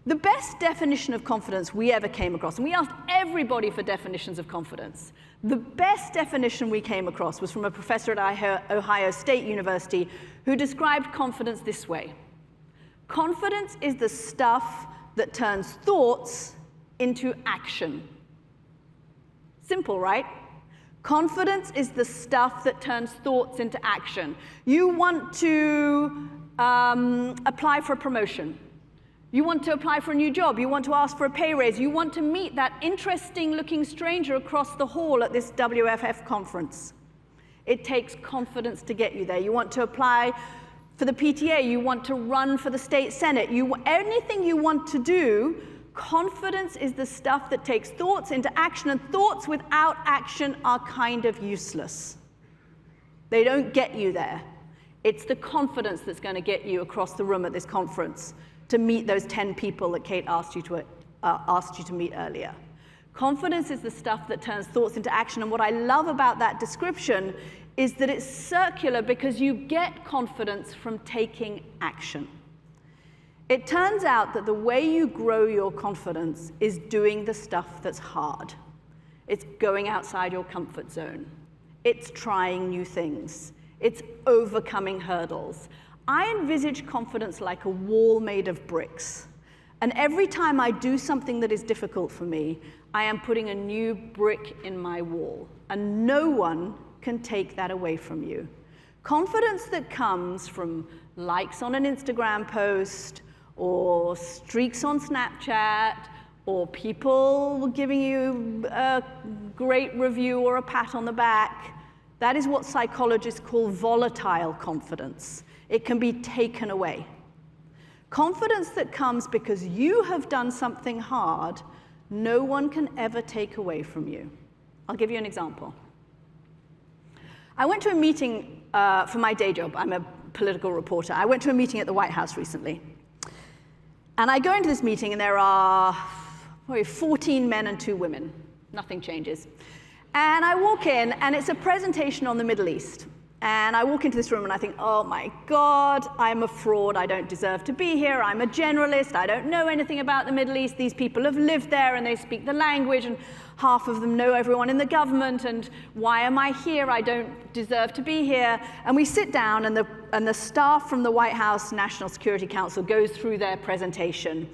The best definition of confidence we ever came across, and we asked everybody for definitions of confidence, the best definition we came across was from a professor at Ohio State University who described confidence this way. Confidence is the stuff that turns thoughts into action. Simple, right? Confidence is the stuff that turns thoughts into action. You want to apply for a promotion. You want to apply for a new job. You want to ask for a pay raise. You want to meet that interesting-looking stranger across the hall at this WFF conference. It takes confidence to get you there. You want to apply for the PTA. You want to run for the state senate. Anything you want to do, confidence is the stuff that takes thoughts into action, and thoughts without action are kind of useless. They don't get you there. It's the confidence that's going to get you across the room at this conference to meet those 10 people that Kate asked you to meet earlier. Confidence is the stuff that turns thoughts into action, and what I love about that description is that it's circular because you get confidence from taking action. It turns out that the way you grow your confidence is doing the stuff that's hard. It's going outside your comfort zone. It's trying new things. It's overcoming hurdles. I envisage confidence like a wall made of bricks. And every time I do something that is difficult for me, I am putting a new brick in my wall. And no one can take that away from you. Confidence that comes from likes on an Instagram post, or streaks on Snapchat, or people giving you a great review or a pat on the back, that is what psychologists call volatile confidence. It can be taken away. Confidence that comes because you have done something hard, no one can ever take away from you. I'll give you an example. I went to a meeting for my day job. I'm a political reporter. I went to a meeting at the White House recently. And I go into this meeting, and there are probably 14 men and 2 women. Nothing changes. And I walk in, and it's a presentation on the Middle East. And I walk into this room, and I think, oh my God, I'm a fraud. I don't deserve to be here. I'm a generalist. I don't know anything about the Middle East. These people have lived there, and they speak the language, and half of them know everyone in the government. And why am I here? I don't deserve to be here. And we sit down, and the staff from the White House National Security Council goes through their presentation.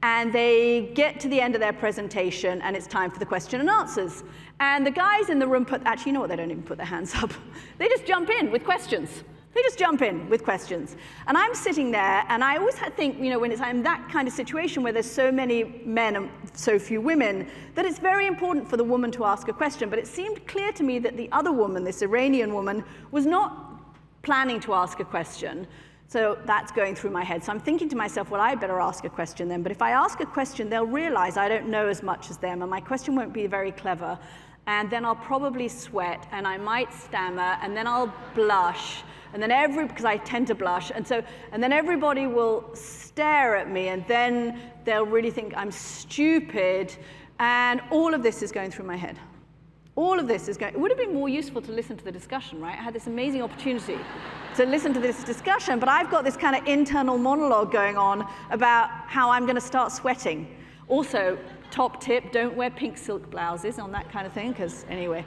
And they get to the end of their presentation, and it's time for the question and answers. And the guys in the room actually, you know what, they don't even put their hands up. They just jump in with questions. They just jump in with questions. And I'm sitting there, and I always think, when I'm in that kind of situation where there's so many men and so few women, that it's very important for the woman to ask a question. But it seemed clear to me that the other woman, this Iranian woman, was not planning to ask a question. So that's going through my head. So I'm thinking to myself, well, I better ask a question then. But if I ask a question, they'll realize I don't know as much as them, and my question won't be very clever. And then I'll probably sweat, and I might stammer, and then I'll blush. And then because I tend to blush, and then everybody will stare at me, and then they'll really think I'm stupid. And all of this is going through my head. All of this is going. It would have been more useful to listen to the discussion, right? I had this amazing opportunity to listen to this discussion, but I've got this kind of internal monologue going on about how I'm going to start sweating. Also, top tip, don't wear pink silk blouses on that kind of thing, because anyway.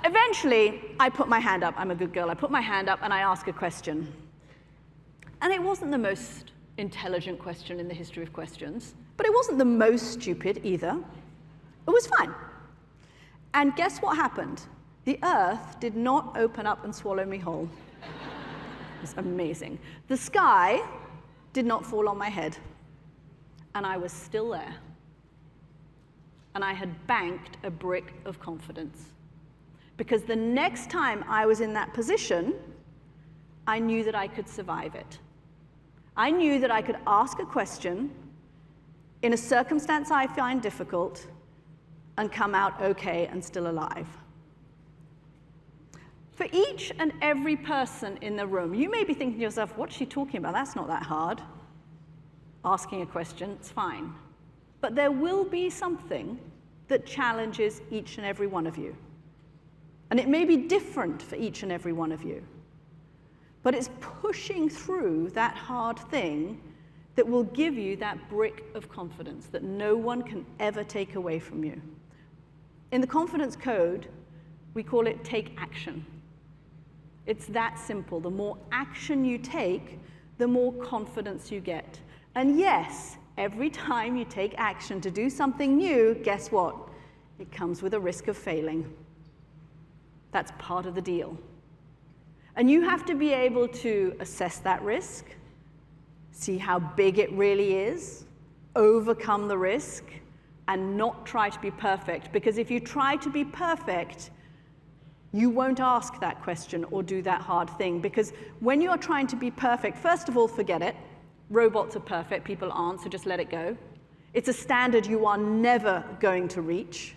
Eventually, I put my hand up. I'm a good girl. I put my hand up, and I ask a question. And it wasn't the most intelligent question in the history of questions, but it wasn't the most stupid either. It was fine. And guess what happened? The earth did not open up and swallow me whole. It was amazing. The sky did not fall on my head. And I was still there. And I had banked a brick of confidence. Because the next time I was in that position, I knew that I could survive it. I knew that I could ask a question in a circumstance I find difficult and come out okay and still alive. For each and every person in the room, you may be thinking to yourself, what's she talking about? That's not that hard. Asking a question, it's fine. But there will be something that challenges each and every one of you. And it may be different for each and every one of you. But it's pushing through that hard thing that will give you that brick of confidence that no one can ever take away from you. In the confidence code, we call it take action. It's that simple. The more action you take, the more confidence you get. And yes, every time you take action to do something new, guess what? It comes with a risk of failing. That's part of the deal. And you have to be able to assess that risk, see how big it really is, overcome the risk, and not try to be perfect. Because if you try to be perfect, you won't ask that question or do that hard thing. Because when you're trying to be perfect, first of all, forget it. Robots are perfect, people aren't, so just let it go. It's a standard you are never going to reach.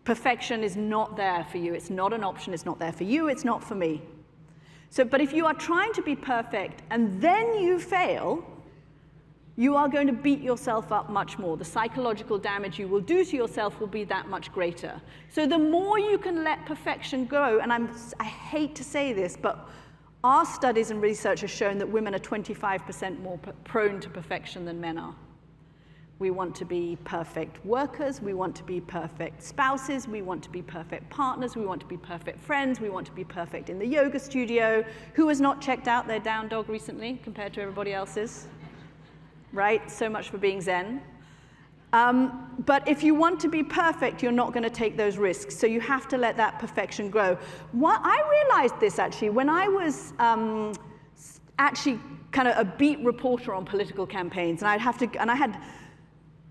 Perfection is not there for you. It's not an option. It's not there for you. It's not for me. But if you are trying to be perfect and then you fail, you are going to beat yourself up much more. The psychological damage you will do to yourself will be that much greater. So the more you can let perfection go, and I hate to say this, but our studies and research have shown that women are 25% more prone to perfection than men are. We want to be perfect workers, we want to be perfect spouses, we want to be perfect partners, we want to be perfect friends, we want to be perfect in the yoga studio. Who has not checked out their down dog recently compared to everybody else's? Right? So much for being Zen. But if you want to be perfect, you're not going to take those risks. So you have to let that perfection grow. I realized this actually when I was actually kind of a beat reporter on political campaigns,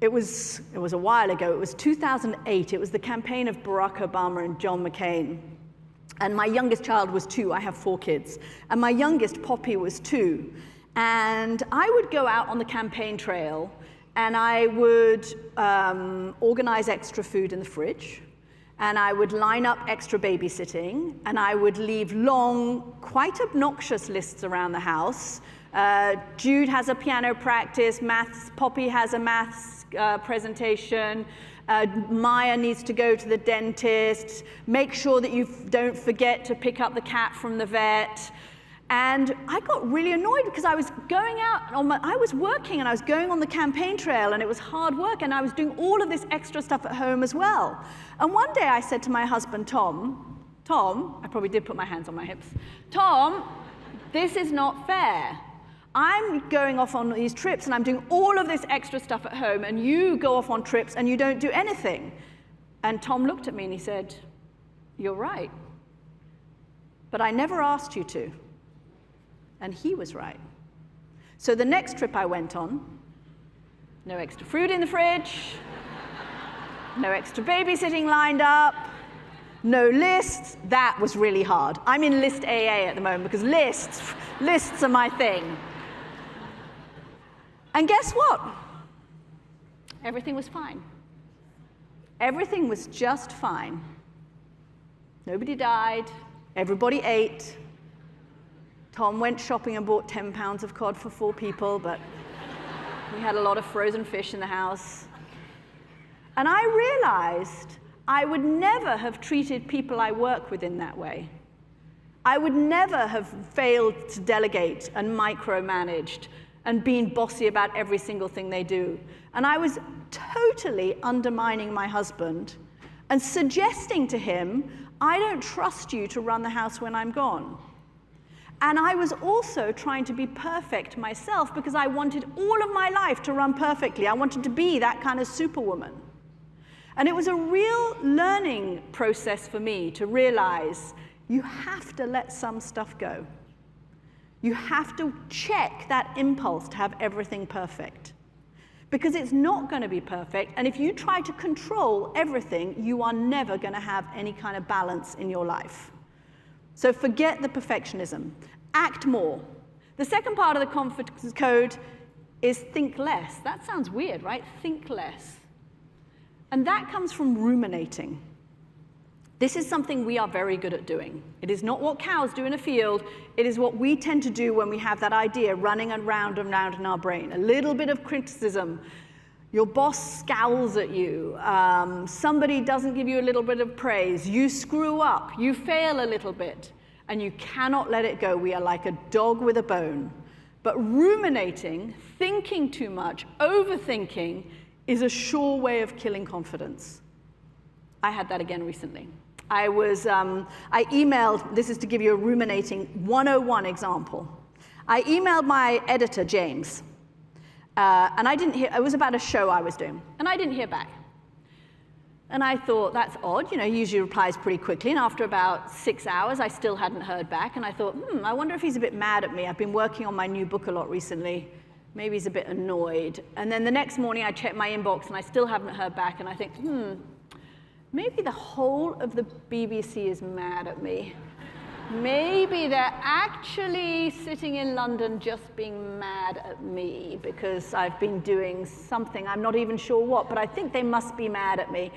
it was a while ago. It was 2008. It was the campaign of Barack Obama and John McCain. And my youngest child was 2. I have 4 kids. And my youngest, Poppy, was 2. And I would go out on the campaign trail, and I would organize extra food in the fridge, and I would line up extra babysitting, and I would leave long, quite obnoxious lists around the house. Jude has a piano practice, Poppy has a maths presentation, Maya needs to go to the dentist, make sure that you don't forget to pick up the cat from the vet. And I got really annoyed because I was going out, I was working and I was going on the campaign trail and it was hard work and I was doing all of this extra stuff at home as well. And one day I said to my husband, Tom, I probably did put my hands on my hips, Tom, this is not fair. I'm going off on these trips and I'm doing all of this extra stuff at home and you go off on trips and you don't do anything. And Tom looked at me and he said, you're right, but I never asked you to. And he was right. So the next trip I went on, no extra fruit in the fridge, no extra babysitting lined up, no lists. That was really hard. I'm in list AA at the moment because lists are my thing. And guess what? Everything was fine. Everything was just fine. Nobody died. Everybody ate. Tom went shopping and bought 10 pounds of cod for 4 people, but we had a lot of frozen fish in the house. And I realized I would never have treated people I work with in that way. I would never have failed to delegate and micromanaged and been bossy about every single thing they do. And I was totally undermining my husband and suggesting to him, I don't trust you to run the house when I'm gone. And I was also trying to be perfect myself because I wanted all of my life to run perfectly. I wanted to be that kind of superwoman. And it was a real learning process for me to realize you have to let some stuff go. You have to check that impulse to have everything perfect. Because it's not going to be perfect, and if you try to control everything, you are never going to have any kind of balance in your life. So forget the perfectionism. Act more. The second part of the confidence code is think less. That sounds weird, right? Think less. And that comes from ruminating. This is something we are very good at doing. It is not what cows do in a field. It is what we tend to do when we have that idea running around and round in our brain. A little bit of criticism. Your boss scowls at you. Somebody doesn't give you a little bit of praise. You screw up. You fail a little bit. And you cannot let it go. We are like a dog with a bone. But ruminating, thinking too much, overthinking, is a sure way of killing confidence. I had that again recently. I emailed, this is to give you a ruminating 101 example. I emailed my editor, James, and I didn't hear, it was about a show I was doing, and I didn't hear back. And I thought, that's odd, you know, he usually replies pretty quickly, and after about 6 hours, I still hadn't heard back, and I thought, I wonder if he's a bit mad at me. I've been working on my new book a lot recently. Maybe he's a bit annoyed. And then the next morning, I checked my inbox, and I still haven't heard back, and I think, maybe the whole of the BBC is mad at me. Maybe they're actually sitting in London just being mad at me because I've been doing something, I'm not even sure what, but I think they must be mad at me.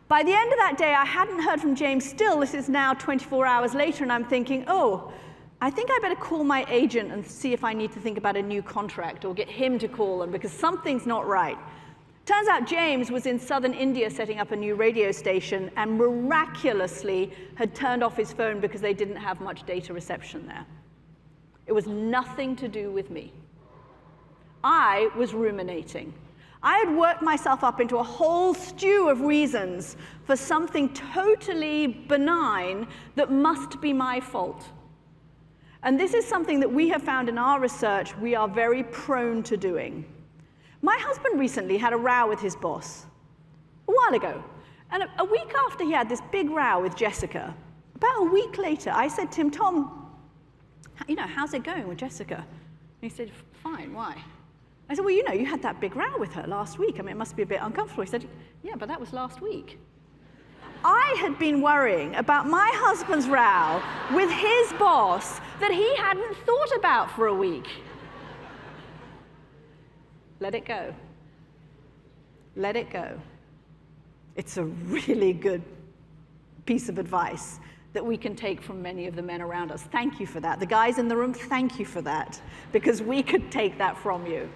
By the end of that day, I hadn't heard from James still. This is now 24 hours later, and I'm thinking, oh, I think I better call my agent and see if I need to think about a new contract or get him to call them because something's not right. Turns out James was in southern India setting up a new radio station and miraculously had turned off his phone because they didn't have much data reception there. It was nothing to do with me. I was ruminating. I had worked myself up into a whole stew of reasons for something totally benign that must be my fault. And this is something that we have found in our research we are very prone to doing. My husband recently had a row with his boss a while ago. And a week after he had this big row with Jessica, about a week later, I said to him, Tom, you know, how's it going with Jessica? And he said, fine, why? I said, well, you know, you had that big row with her last week. I mean, it must be a bit uncomfortable. He said, yeah, but that was last week. I had been worrying about my husband's row with his boss that he hadn't thought about for a week. Let it go. Let it go. It's a really good piece of advice that we can take from many of the men around us. Thank you for that. The guys in the room, thank you for that, because we could take that from you.